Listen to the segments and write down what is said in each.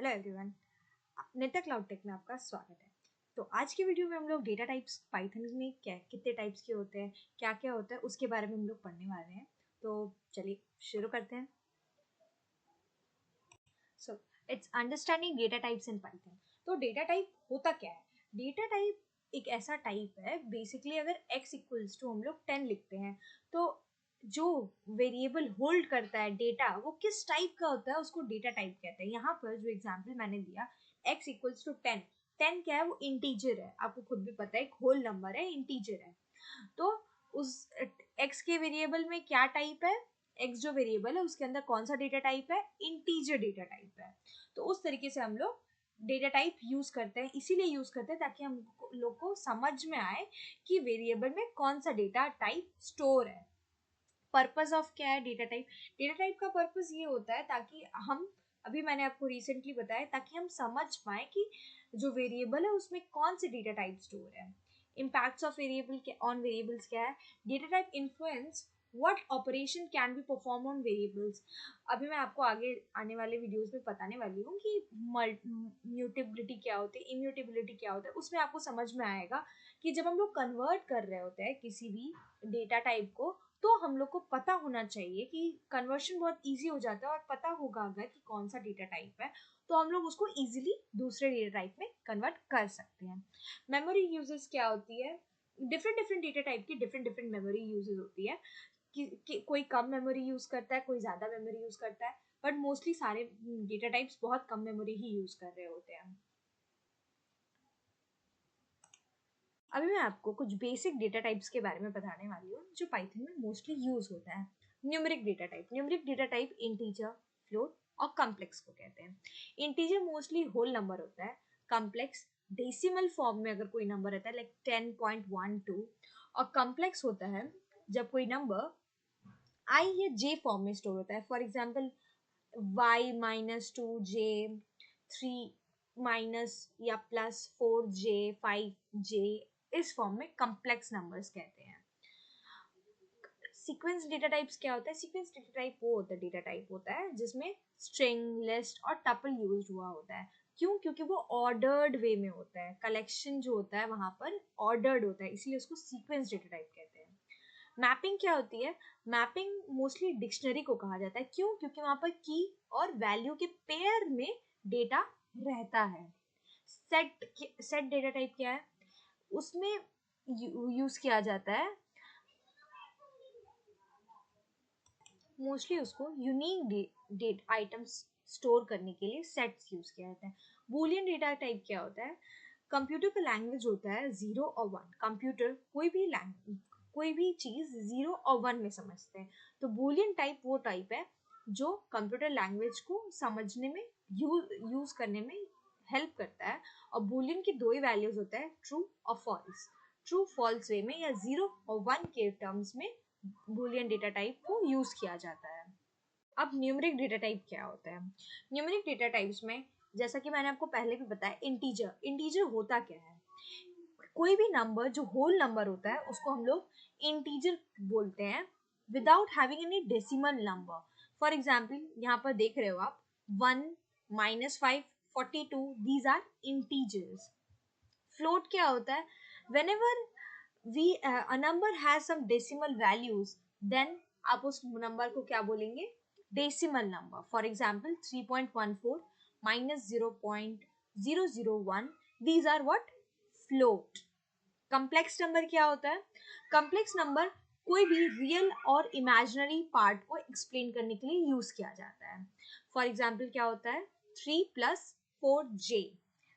Hello everyone, नित्या cloud take में आपका स्वागत है। तो आज की वीडियो में हम लोग डेटा टाइप्स पाइथन में क्या कितने टाइप्स के होते हैं, क्या क्या होता है, उसके बारे में हम लोग पढ़ने वाले हैं। तो चलिए शुरू करते हैं। So it's understanding data types in Python. तो डेटा टाइप होता क्या है? डेटा टाइप एक ऐसा टाइप है, बेसिकली अगर x इक्वल्स टू हम लोग 10 लिखते हैं तो जो वेरिएबल होल्ड करता है डेटा वो किस टाइप का होता है उसको डेटा टाइप कहते हैं। यहाँ पर जो एग्जांपल मैंने दिया x इक्वल्स टू 10, 10 क्या है? वो इंटीजर है, आपको खुद भी पता है, एक होल नंबर है, इंटीजर है। तो उस x के वेरिएबल में क्या टाइप है? x जो वेरिएबल है उसके अंदर कौन सा डेटा टाइप है? इंटीजर डेटा टाइप है। तो उस तरीके से हम लोग डेटा टाइप यूज करते हैं, इसीलिए यूज करते हैं ताकि हम लोग को समझ में आए कि वेरिएबल में कौन सा डेटा टाइप स्टोर है। पर्पस ऑफ क्या है डेटा टाइप? डेटा टाइप का पर्पस ये होता है ताकि हम, अभी मैंने आपको रिसेंटली बताया, ताकि हम समझ पाए कि जो वेरिएबल है उसमें कौन से डेटा टाइप स्टोर है। इम्पैक्ट्स ऑफ वेरिएबल के ऑन वेरिएबल्स क्या है? Data type influence what operation can be perform on variables. अभी मैं आपको आगे आने वाले वीडियोस में बताने वाली हूँ कि म्यूटेबिलिटी क्या होती है, इम्यूटेबिलिटी क्या होता है। उसमें आपको समझ में आएगा कि जब हम लोग कन्वर्ट कर रहे होते हैं किसी भी डेटा टाइप को, तो हम लोग को पता होना चाहिए कि कन्वर्शन बहुत इजी हो जाता है और पता होगा अगर कि कौन सा डेटा टाइप है तो हम लोग उसको इजीली दूसरे डेटा टाइप में कन्वर्ट कर सकते हैं। मेमोरी यूजेस क्या होती है? डिफरेंट डिफरेंट डेटा टाइप की डिफरेंट डिफरेंट मेमोरी यूजेस होती है कि कोई कम मेमोरी यूज करता है, कोई ज्यादा मेमोरी यूज करता है, बट मोस्टली सारे डेटा टाइप्स बहुत कम मेमोरी ही यूज कर रहे होते हैं। अभी मैं आपको कुछ बेसिक डेटा टाइप्स के बारे में बताने वाली हूँ जो पाइथन में मोस्टली यूज होता है। Numeric data type. Numeric data type integer, float और कॉम्प्लेक्स को कहते हैं। इंटीजर मोस्टली होल नंबर होता है। कॉम्प्लेक्स डेसिमल फॉर्म में अगर कोई नंबर रहता है लाइक 10.12, और कॉम्प्लेक्स होता है जब कोई नंबर आई या जे फॉर्म में स्टोर होता है। फॉर एग्जाम्पल y-2j 3 माइनस या +4j 5j, इस फॉर्म में कॉम्प्लेक्स नंबर्स कहते हैं। सीक्वेंस डेटा टाइप्स क्या होता है? सीक्वेंस डेटा टाइप वो होता है, डेटा टाइप होता है जिसमें स्ट्रिंग, लिस्ट और टपल यूज हुआ होता है। क्यों? क्योंकि वो ऑर्डर्ड वे में होता है, कलेक्शन जो होता है वहां पर ऑर्डर्ड होता है, इसलिए उसको सीक्वेंस डेटा टाइप कहते हैं। मैपिंग क्या होती है? मैपिंग मोस्टली डिक्शनरी को कहा जाता है। क्यों? क्योंकि वहां पर की और वैल्यू के पेयर में डेटा रहता है। सेट डेटा टाइप क्या है? उसमें यूज किया जाता है, मोस्टली उसको यूनिक डेट आइटम्स स्टोर करने के लिए सेट्स यूज किया जाता है। बूलियन डेटा टाइप क्या होता है? कंप्यूटर का लैंग्वेज होता है 0 और 1। कंप्यूटर कोई भी चीज 0 और 1 में समझते हैं। तो बूलियन टाइप वो टाइप है जो कंप्यूटर लैंग्वेज को समझने में, यूज करने में हेल्प करता है। और बूलियन की दो ही वैल्यूज होता है, ट्रू और फॉल्स। ट्रू फॉल्स वे में या 0 और 1 के टर्म्स में बूलियन डेटा टाइप को यूज किया जाता है। अब न्यूमेरिक डेटा टाइप क्या होता है? न्यूमेरिक डेटा टाइप्स में, जैसा कि मैंने आपको पहले भी बताया, इंटीजर। इंटीजर होता क्या है? कोई भी नंबर जो होल नंबर होता है उसको हम लोग इंटीजर बोलते हैं without having any decimal number. For example यहाँ पर देख रहे हो आप 1, -5, 42, दीज आर इंटीजर्स। फ्लोट क्या होता है? whenever a number has some decimal values, then आप उस नंबर को क्या बोलेंगे? Decimal number. For example 3.14 -0.001, these are what? Float. Complex number क्या होता है? कम्प्लेक्स नंबर कोई भी रियल और इमेजिनरी पार्ट को एक्सप्लेन करने के लिए यूज किया जाता है। फॉर एग्जाम्पल क्या होता है? 3 + 4j,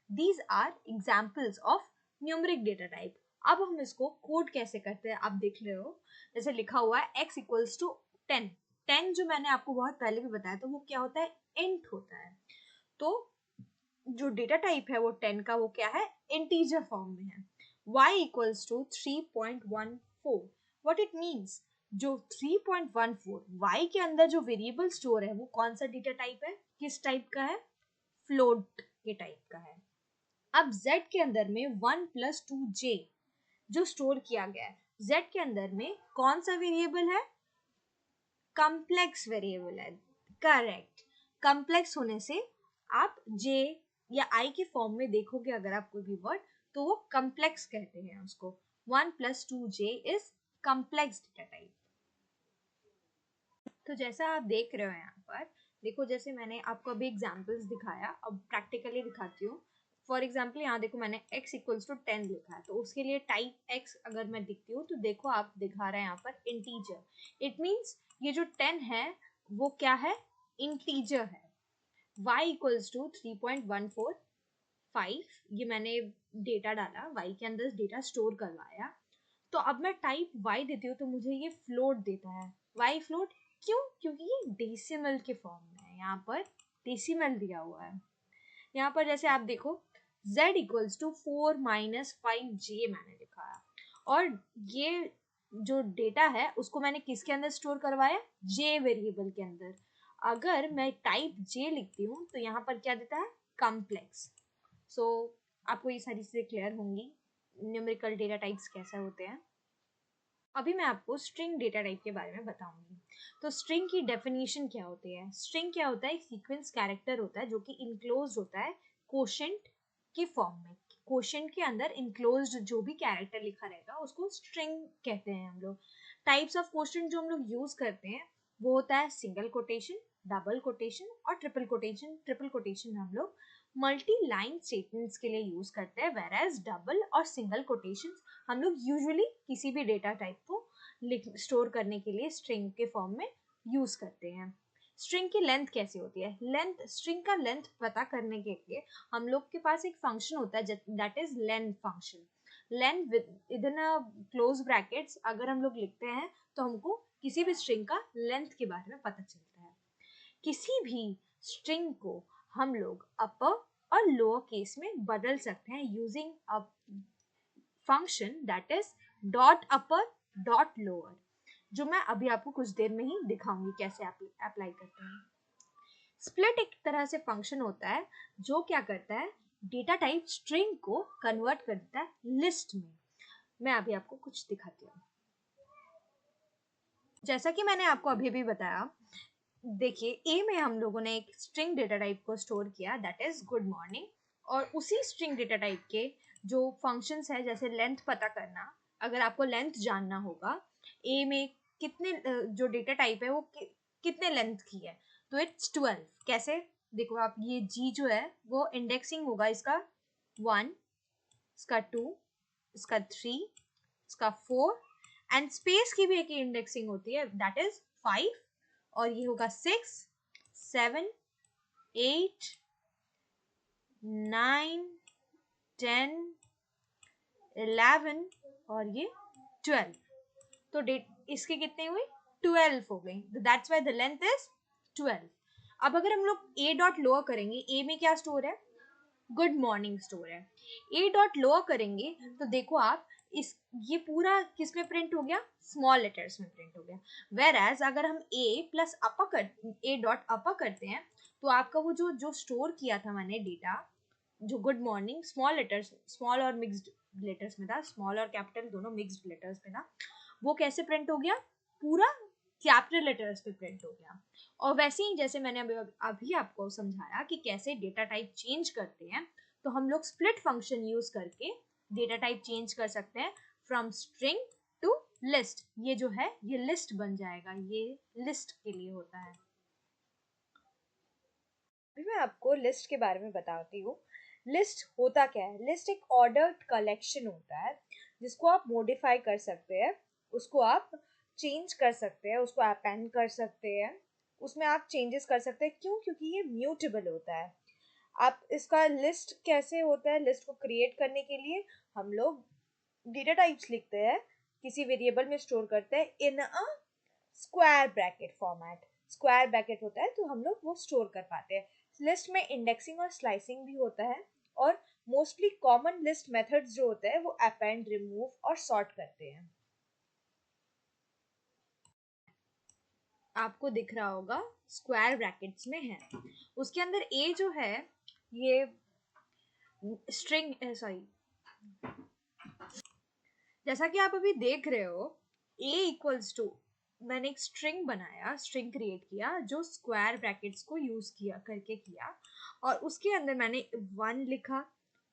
these are examples of numeric data type. अब हम इसको कोड कैसे करते हैं आप देख रहे हो, जैसे लिखा हुआ है x इक्वल्स टू 10। 10 जो मैंने आपको बहुत पहले भी बताया था वो क्या होता है? इंट होता है। तो जो डेटा टाइप है वो 10 का वो क्या है? इंटीजर फॉर्म में है। y equals to 3.14। What it means? जो 3.14 y के अंदर जो वेरिएबल स्टोर है वो कौन सा डेटा टाइप है? किस टाइप का है? फ्लोट के टाइप का है। अब z के अंदर में 1 + 2j जो स्टोर किया गया है, z के अंदर में कौन सा वेरिएबल है? कॉम्प्लेक्स वेरिएबल है। करेक्ट। कॉम्प्लेक्स होने से आप जे या आई के फॉर्म में देखोगे अगर आप कोई भी वर्ड तो वो कम्प्लेक्स कहते हैं उसको. 1+2j is complex data type. तो जैसा आप देख रहे हो यहाँ पर, देखो जैसे मैंने आपको अभी एग्जांपल्स दिखाया, अब प्रैक्टिकली दिखाती हूँ. फॉर एग्जाम्पल यहाँ देखो मैंने x इक्वल्स टू 10 लिखा है, तो उसके लिए टाइप x अगर मैं दिखती हूँ तो देखो आप दिखा रहे हैं यहाँ पर इंटीजर. इट मीन्स ये जो 10 है वो क्या है, इंटीजर है. y इक्वल्स टू 3.145, ये मैंने डेटा डाला, y के अंदर डेटा स्टोर करवाया. तो अब मैं टाइप y देती हूँ तो मुझे ये फ्लोट देता है. y फ्लोट क्यों, क्योंकि ये डेसिमल के फॉर्म में है, यहाँ पर डेसिमल दिया हुआ है. यहाँ पर जैसे आप देखो z इक्वल्स टू 4-5j मैंने लिखा है, और ये जो डेटा है उसको मैंने किसके अंदर स्टोर करवाया, j वेरिएबल के अंदर. अगर मैं टाइप j लिखती हूँ तो यहाँ पर क्या देता है, कम्प्लेक्स. सो आपको ये सारी चीजें क्लियर होंगी, न्यूमेरिकल डेटा टाइप्स कैसे होते हैं. अभी मैं आपको स्ट्रिंग डेटा टाइप के बारे में बताऊंगी. तो स्ट्रिंग की डेफिनेशन क्या होती है. स्ट्रिंग क्या होता है, एक सीक्वेंस कैरेक्टर होता है जो कि इनक्लोज होता है कोशेंट के फॉर्म में. कोशेंट के अंदर इनक्लोज्ड जो भी कैरेक्टर लिखा रहेगा उसको स्ट्रिंग कहते हैं हम लोग. टाइप्स ऑफ कोशेंट जो हम लोग यूज करते हैं वो होता है सिंगल कोटेशन, डबल कोटेशन और ट्रिपल कोटेशन. ट्रिपल कोटेशन हम लोग मल्टी लाइन स्टेटमेंट्स के लिए यूज करते हैं, वेराज डबल और सिंगल कोटेशन हम लोग यूजुअली किसी भी डेटा टाइप को स्टोर करने के लिए स्ट्रिंग के फॉर्म में यूज करते हैं. स्ट्रिंग की लेंथ कैसे होती है, लेंथ, स्ट्रिंग का लेंथ पता करने के लिए हम लोग के पास एक फंक्शन होता है that is length function. Length with in a close brackets अगर हम लोग लिखते हैं तो हमको किसी भी स्ट्रिंग का लेंथ के बारे में पता चलता है. किसी भी स्ट्रिंग को हम लोग अपर और लोअर केस में बदल सकते हैं using a function that is dot upper dot lower, जो मैं अभी आपको कुछ देर में ही दिखाऊंगी कैसे अप्लाई करते हैं. स्प्लिट एक तरह से फंक्शन होता है जो क्या करता है, डेटा टाइप स्ट्रिंग को कन्वर्ट कर देता है लिस्ट में. मैं अभी आपको कुछ दिखाती हूँ. जैसा कि मैंने आपको अभी भी बताया, देखिए ए में हम लोगों ने एक स्ट्रिंग डेटा टाइप को स्टोर किया दैट इज गुड मॉर्निंग, और उसी स्ट्रिंग डेटा टाइप के जो फंक्शंस है जैसे लेंथ पता करना, अगर आपको लेंथ जानना होगा ए में कितने जो डेटा टाइप है वो कितने लेंथ की है, तो इट्स 12. कैसे, देखो आप ये जी जो है वो इंडेक्सिंग होगा इसका 1, इसका 2, इसका 3, इसका 4, एंड स्पेस की भी एक इंडेक्सिंग होती है दैट इज 5, और ये होगा 6, 7, 8, 9, 10, 11 और ये 12. तो डेट इसके कितने हुए, 12 हो गई. That's why the length is 12. अब अगर हम लोग ए डॉट लोअर करेंगे, ए में क्या स्टोर है, गुड मॉर्निंग स्टोर है. ए डॉट लोअर करेंगे तो देखो आप इस ये पूरा किस में प्रिंट हो गया, स्मॉल लेटर्स में प्रिंट हो गया. वेर एज अगर हम ए प्लस अपर कर ए डॉट अपर करते हैं तो आपका वो जो जो स्टोर किया था मैंने डेटा, जो good morning small letters, small और मिक्स्ड लेटर्स में था, स्मॉल और कैपिटल दोनों मिक्स्ड लेटर्स में था, वो कैसे प्रिंट हो गया, पूरा कैपिटल लेटर्स पे प्रिंट हो गया. और वैसे ही जैसे मैंने अभी आपको समझाया कि कैसे डेटा टाइप चेंज करते हैं, तो हम लोग स्प्लिट फंक्शन यूज करके डेटा टाइप चेंज कर सकते हैं फ्रॉम स्ट्रिंग टू लिस्ट. ये जो है ये लिस्ट बन जाएगा, ये लिस्ट के लिए होता है. अभी मैं आपको लिस्ट के बारे में बताती हूँ. लिस्ट होता क्या है, लिस्ट एक ऑर्डर्ड कलेक्शन होता है जिसको आप मॉडिफाई कर सकते हैं, उसको आप चेंज कर सकते हैं, उसको अपेंड कर सकते हैं, उसमें आप चेंजेस कर सकते हैं. क्यों, क्योंकि ये म्यूटेबल होता है. आप इसका लिस्ट कैसे होता है, लिस्ट को क्रिएट करने के लिए हम लोग डेटा टाइप्स लिखते हैं, किसी वेरिएबल में स्टोर करते हैं in a square bracket format. Square bracket होता है तो हम लोग वो स्टोर कर पाते हैं. लिस्ट में इंडेक्सिंग और स्लाइसिंग भी होता है, और मोस्टली कॉमन लिस्ट मेथड्स जो होते हैं वो अपेंड, रिमूव और सॉर्ट करते हैं. आपको दिख रहा होगा स्क्वायर ब्रैकेट्स में है, उसके अंदर ए जो है ये स्ट्रिंग, सॉरी, जैसा कि आप अभी देख रहे हो a इक्वल्स टू मैंने एक स्ट्रिंग बनाया, स्ट्रिंग क्रिएट किया जो स्क्वायर ब्रैकेट्स को यूज किया, और उसके अंदर मैंने 1 लिखा,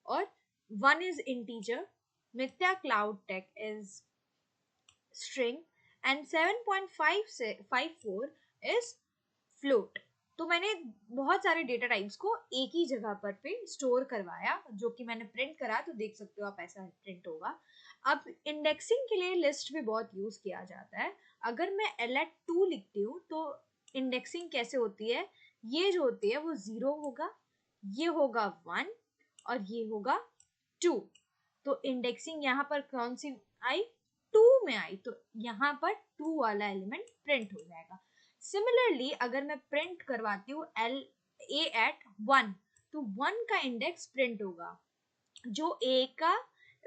और 1 is integer, Nitya cloud tech is string, and 7.5 से 54 इज फ्लोट। तो मैंने बहुत सारे डेटा टाइप्स को एक ही जगह पर पे स्टोर करवाया, जो कि मैंने प्रिंट करा, तो देख सकते हो आप ऐसा प्रिंट होगा। अब इंडेक्सिंग के लिए लिस्ट भी बहुत यूज किया जाता है। अगर मैं let2 लिखती हूँ तो इंडेक्सिंग कैसे होती है, ये जो होती है वो 0 होगा, ये होगा 1, और ये होगा 2। तो इंडेक्सिंग यहाँ पर कौन सी आई, 2 में आई, तो यहाँ पर 2 वाला एलिमेंट प्रिंट हो जाएगा। सिमिलरली अगर मैं प्रिंट करवाती हूँ a@1, तो 1 का इंडेक्स प्रिंट होगा, जो a का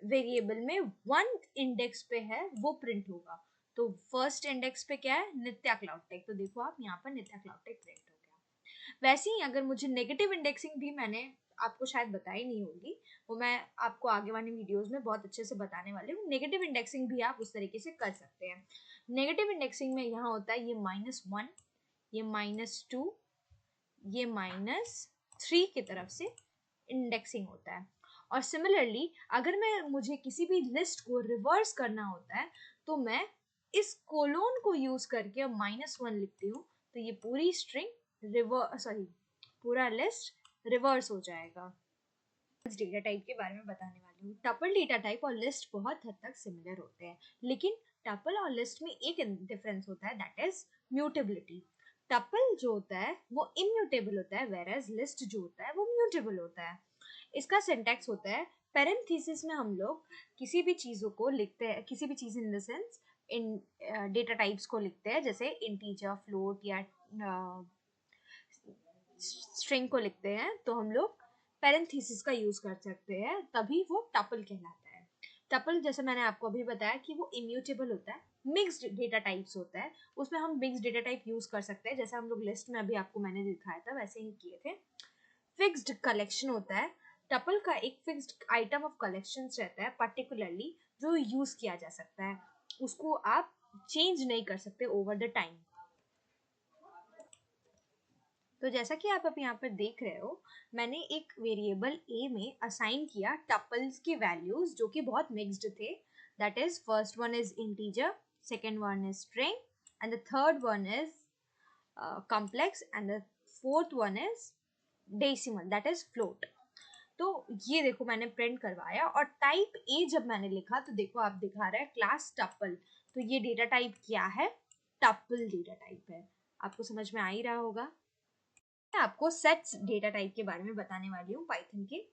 वेरिएबल में 1 इंडेक्स पे है वो प्रिंट होगा। तो फर्स्ट इंडेक्स पे क्या है, नित्या क्लाउड टेक, तो देखो आप यहाँ पर नित्या क्लाउड टेक प्रिंट हो गया। वैसे ही अगर मुझे नेगेटिव इंडेक्सिंग भी मैंने आपको शायद बताई नहीं होगी, वो मैं आपको आगे वाली वीडियोस में बहुत अच्छे से बताने वाली हूँ। नेगेटिव इंडेक्सिंग भी आप उस तरीके से कर सकते हैं। नेगेटिव इंडेक्सिंग में यहाँ होता है ये -1, ये -2, ये -3 की तरफ से इंडेक्सिंग होता है। और सिमिलरली अगर मुझे किसी भी लिस्ट को रिवर्स करना होता है, तो मैं इस कोलोन को यूज करके -1 लिखती हूँ, तो ये पूरी स्ट्रिंग पूरा लिस्ट रिवर्स हो जाएगा। डेटा टाइप के बारे में बताने वाली हूँ। टपल डेटा टाइप और लिस्ट बहुत हद तक सिमिलर होते हैं, लेकिन टपल और लिस्ट में एक डिफरेंस होता है, दैट इज म्यूटेबिलिटी। टपल जो होता है वो इम्यूटेबल होता है, वेरएज लिस्ट जो होता है वो म्यूटेबल होता है। इसका सिंटैक्स होता है, पैरेंथेसिस में हम लोग किसी भी चीज़ों को लिखते हैं, किसी भी चीज़ इन द सेंस इन डेटा टाइप्स को लिखते हैं, जैसे इंटीजर, फ्लोट या स्ट्रिंग को लिखते हैं, तो हम लोग पैरेंथेसिस का यूज कर सकते हैं, तभी वो टपल कहलाता है। टपल जैसे मैंने आपको अभी बताया कि वो इम्यूटेबल होता है, मिक्स्ड डेटा टाइप्स होता है, उसमें हम मिक्स्ड डेटा टाइप यूज कर सकते हैं, जैसे हम लोग लिस्ट में अभी आपको मैंने दिखाया था वैसे ही किए थे। फिक्स्ड कलेक्शन होता है, टपल का एक फिक्स्ड आइटम ऑफ कलेक्शन रहता है पर्टिकुलरली, जो यूज किया जा सकता है, उसको आप चेंज नहीं कर सकते ओवर द टाइम। तो जैसा कि आप अभी यहाँ पर देख रहे हो, मैंने एक वेरिएबल a में असाइन किया टपल्स के वैल्यूज, जो कि बहुत मिक्स्ड थे। That is first one is integer, second one is string, and the third one is complex, and the fourth one is decimal, that is float। तो ये देखो मैंने प्रिंट करवाया, और टाइप ए जब मैंने लिखा तो देखो आप दिखा रहा है क्लास टपल, तो ये डेटा टाइप क्या है, टपल डेटा टाइप है। आपको समझ में आ ही रहा होगा। मैं आपको सेट्स डेटा टाइप के बारे में बताने वाली हूँ पाइथन के।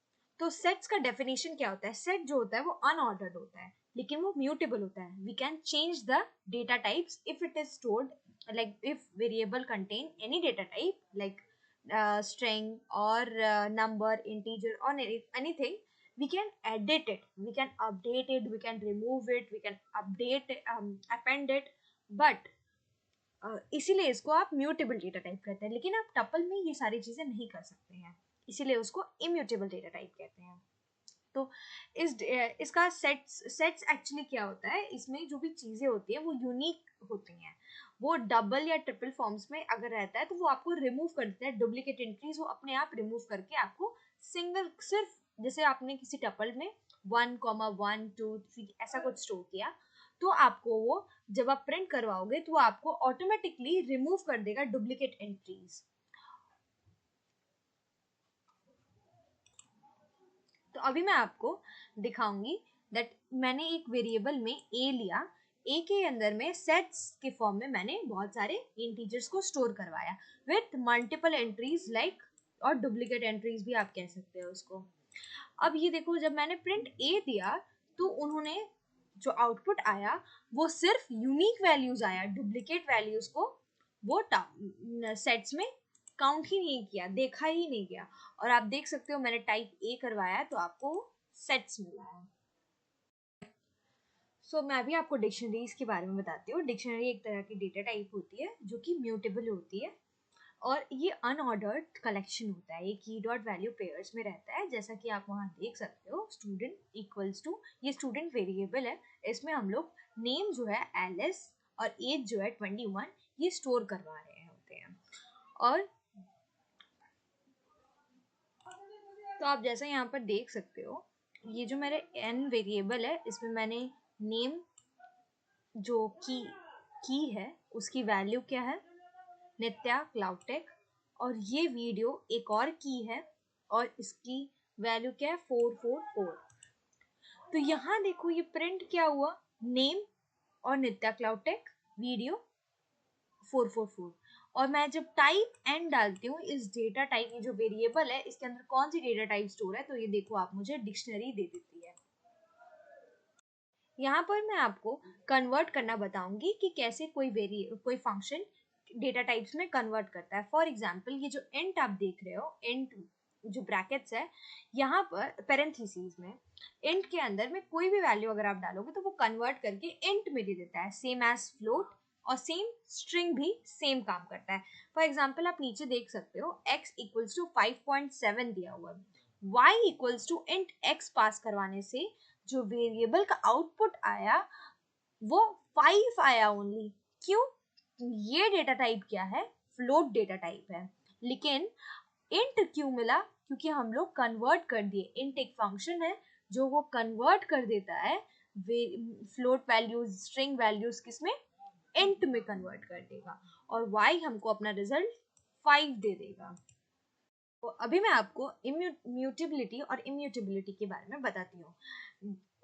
तो सेट्स का डेफिनेशन क्या होता है, सेट जो होता है वो अनऑर्डर्ड होता है, लेकिन वो म्यूटेबल होता है। We can change the data types if it is stored, like if variable contain any data type like string or number, integer or anything, we can edit it, we can update it, we can remove it, we can update append it, but इसीलिए इसको आप mutable data type कहते हैं। लेकिन आप tuple में ये सारी चीजें नहीं कर सकते हैं, इसीलिए उसको इम्यूटेबल डेटा टाइप कहते हैं। तो इसका सेट्स एक्चुअली क्या होता है, इसमें जो भी चीजें होती है वो यूनिक होती हैं। वो डबल या ट्रिपल फॉर्म्स में अगर रहता है तो वो आपको रिमूव कर देता है, डुप्लीकेट एंट्रीज वो अपने आप रिमूव करके आपको सिंगल, सिर्फ जैसे आपने किसी टपल में 1, 1, 2, 3 ऐसा कुछ स्टोर किया, तो आपको वो जब आप प्रिंट करवाओगे तो वो आपको ऑटोमेटिकली रिमूव कर देगा डुप्लीकेट एंट्रीज। तो अभी मैं आपको दिखाऊंगी दैट मैंने एक वेरिएबल में a लिया, a के अंदर में सेट्स के फॉर्म में मैंने बहुत सारे इंटीजर्स को स्टोर करवाया विथ मल्टीपल एंट्रीज लाइक, और डुप्लीकेट एंट्रीज भी आप कह सकते हो उसको। अब ये देखो जब मैंने प्रिंट a दिया तो उन्होंने जो आउटपुट आया वो सिर्फ यूनिक वैल्यूज आया, डुप्लीकेट वैल्यूज को वो सेट्स में काउंट ही नहीं किया, देखा ही नहीं गया। और आप देख सकते हो मैंने टाइप ए करवाया है तो आपको सेट्स मिला है। सो मैं अभी आपको डिक्शनरीज के बारे में बताती हूँ। डिक्शनरी एक तरह की डेटा टाइप होती है जो कि म्यूटेबल होती है, और ये अनऑर्डर्ड कलेक्शन होता है, ये की डॉट वैल्यू पेयर्स में रहता है, जैसा कि आप वहाँ देख सकते हो। स्टूडेंट इक्वल्स टू, ये स्टूडेंट वेरिएबल है, इसमें हम लोग नेम जो है एलिस और एज जो है 21 ये स्टोर करवा रहे होते हैं। और तो आप जैसा यहाँ पर देख सकते हो, ये जो मेरे n वेरिएबल है इसमें मैंने नेम जो की है उसकी वैल्यू क्या है, नित्या क्लाउडटेक, और ये वीडियो एक और की है और इसकी वैल्यू क्या है 444। तो यहाँ देखो ये प्रिंट क्या हुआ, नेम और नित्या क्लाउडटेक वीडियो 444। और मैं जब टाइप एन डालती हूँ इस डेटा टाइप, ये जो वेरिएबल है इसके अंदर कौन सी डेटा टाइप स्टोर है, तो ये देखो आप मुझे डिक्शनरी दे देती है। यहाँ पर मैं आपको कन्वर्ट करना बताऊंगी कि कैसे कोई फंक्शन डेटा टाइप्स में कन्वर्ट करता है। फॉर एग्जाम्पल ये जो इंट आप देख रहे हो, इंट जो ब्रैकेट्स है यहाँ पर पेरेंथीसिस में, इंट के अंदर में कोई भी वैल्यू अगर आप डालोगे तो वो कन्वर्ट करके इंट में दे देता है, सेम एज फ्लोट, और सेम स्ट्रिंग भी सेम काम करता है। फॉर एग्जाम्पल आप नीचे देख सकते हो x इक्वल्स टू 5.7 दिया हुआ है, y equals to int x pass करवाने से जो वेरिएबल का आउटपुट आया वो 5 आया ओनली। क्यों? ये डेटा टाइप क्या है, फ्लोट डेटा टाइप है। लेकिन इंट क्यों मिला, क्योंकि हम लोग कन्वर्ट कर दिए, इंट एक फंक्शन है जो वो कन्वर्ट कर देता है फ्लोट वैल्यूज, स्ट्रिंग वैल्यूज किसमें, इंट में कन्वर्ट कर देगा, और y हमको अपना रिजल्ट 5 दे देगा। तो अभी मैं आपको म्यूटेबिलिटी और इम्यूटेबिलिटी के बारे में बताती हूँ।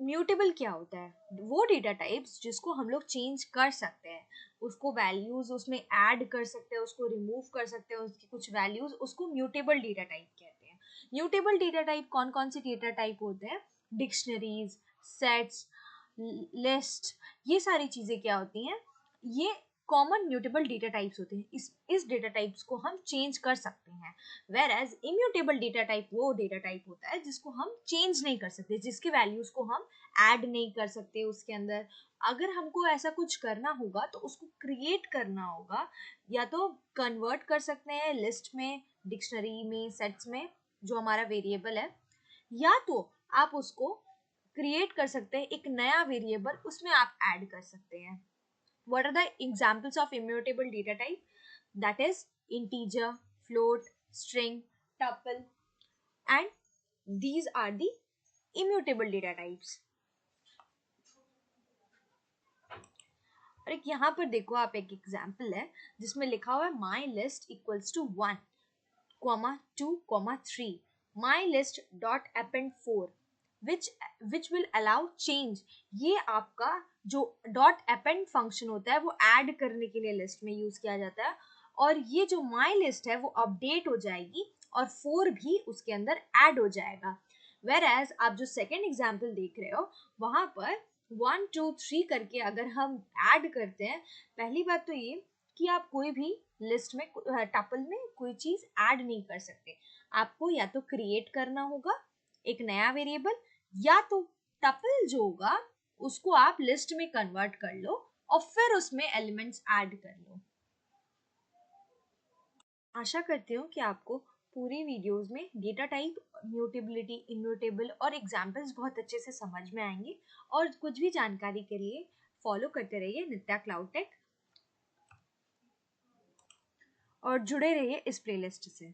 म्यूटेबल क्या होता है, वो डेटा टाइप्स जिसको हम लोग चेंज कर सकते हैं, उसको वैल्यूज उसमें ऐड कर सकते हैं, उसको रिमूव कर सकते हैं, उसकी कुछ वैल्यूज, उसको म्यूटेबल डेटा टाइप कहते हैं। म्यूटेबल डेटा टाइप कौन कौन से डेटा टाइप होते हैं, डिक्शनरीज, सेट्स, लिस्ट, ये सारी चीजें क्या होती हैं, ये कॉमन म्यूटेबल डेटा टाइप्स होते हैं। इस डेटा टाइप्स को हम चेंज कर सकते हैं। Where as immutable data type वो डेटा टाइप होता है जिसको हम चेंज नहीं कर सकते, जिसके वैल्यूज को हम ऐड नहीं कर सकते उसके अंदर। अगर हमको ऐसा कुछ करना होगा तो उसको क्रिएट करना होगा, या तो कन्वर्ट कर सकते हैं लिस्ट में, डिक्शनरी में, सेट्स में जो हमारा वेरिएबल है, या तो आप उसको क्रिएट कर सकते हैं एक नया वेरिएबल, उसमें आप ऐड कर सकते हैं। What are the examples of immutable data type? That is integer, float, string, tuple, and these are the immutable data types. और एक यहाँ पर देखो आप, एक एग्जाम्पल है जिसमें लिखा हुआ है my list equals to 1, 2, 3, my list dot append 4 which will allow change। ये आपका जो डॉट अपेंड फंक्शन होता है वो ऐड करने के लिए लिस्ट में यूज किया जाता है, और ये जो माई लिस्ट है वो अपडेट हो जाएगी और 4 भी उसके अंदर ऐड हो जाएगा। वेर एज आप जो सेकेंड एग्जाम्पल देख रहे हो वहां पर 1, 2, 3 करके अगर हम ऐड करते हैं, पहली बात तो ये कि आप कोई भी लिस्ट में, टपल में कोई चीज ऐड नहीं कर सकते। आपको या तो क्रिएट करना होगा एक नया वेरिएबल, या तो टपल जो होगा उसको आप लिस्ट में कन्वर्ट कर लो और फिर उसमें एलिमेंट्स ऐड कर लो। आशा करती हूँ कि आपको पूरी वीडियोस में डेटा टाइप, म्यूटेबिलिटी, इम्यूटेबल और एग्जाम्पल्स बहुत अच्छे से समझ में आएंगे। और कुछ भी जानकारी के लिए फॉलो करते रहिए नित्या क्लाउडटेक और जुड़े रहिए इस प्लेलिस्ट से।